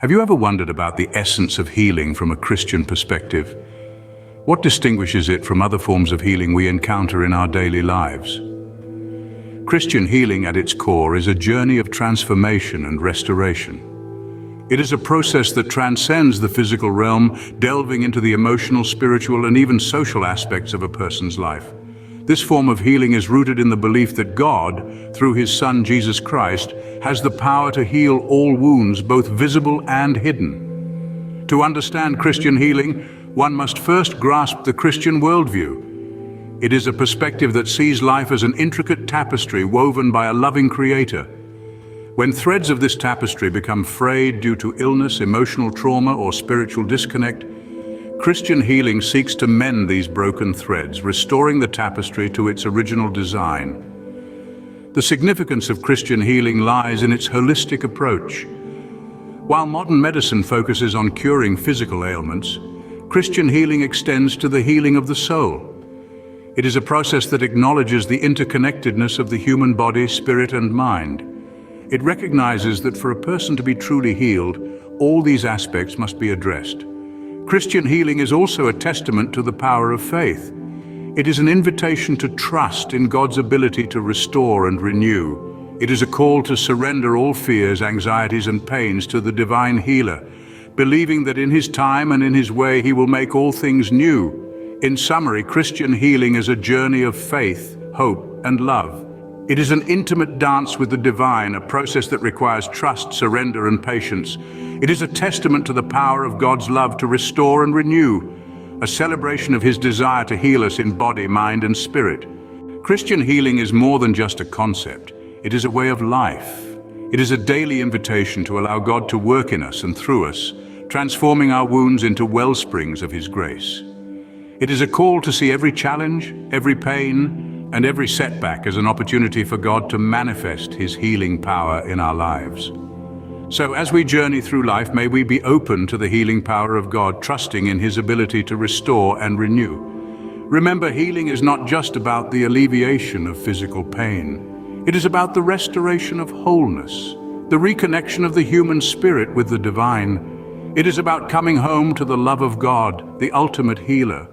Have you ever wondered about the essence of healing from a Christian perspective? What distinguishes it from other forms of healing we encounter in our daily lives? Christian healing at its core is a journey of transformation and restoration. It is a process that transcends the physical realm, delving into the emotional, spiritual, and even social aspects of a person's life. This form of healing is rooted in the belief that God, through His Son Jesus Christ, has the power to heal all wounds, both visible and hidden. To understand Christian healing, one must first grasp the Christian worldview. It is a perspective that sees life as an intricate tapestry woven by a loving Creator. When threads of this tapestry become frayed due to illness, emotional trauma, or spiritual disconnect, Christian healing seeks to mend these broken threads, restoring the tapestry to its original design. The significance of Christian healing lies in its holistic approach. While modern medicine focuses on curing physical ailments, Christian healing extends to the healing of the soul. It is a process that acknowledges the interconnectedness of the human body, spirit, and mind. It recognizes that for a person to be truly healed, all these aspects must be addressed. Christian healing is also a testament to the power of faith. It is an invitation to trust in God's ability to restore and renew. It is a call to surrender all fears, anxieties, and pains to the divine healer, believing that in His time and in His way He will make all things new. In summary, Christian healing is a journey of faith, hope, and love. It is an intimate dance with the divine, a process that requires trust, surrender, and patience. It is a testament to the power of God's love to restore and renew, a celebration of His desire to heal us in body, mind, and spirit. Christian healing is more than just a concept. It is a way of life. It is a daily invitation to allow God to work in us and through us, transforming our wounds into wellsprings of His grace. It is a call to see every challenge, every pain, and every setback as an opportunity for God to manifest His healing power in our lives. So as we journey through life, may we be open to the healing power of God, trusting in His ability to restore and renew. Remember, healing is not just about the alleviation of physical pain. It is about the restoration of wholeness, the reconnection of the human spirit with the divine. It is about coming home to the love of God, the ultimate healer,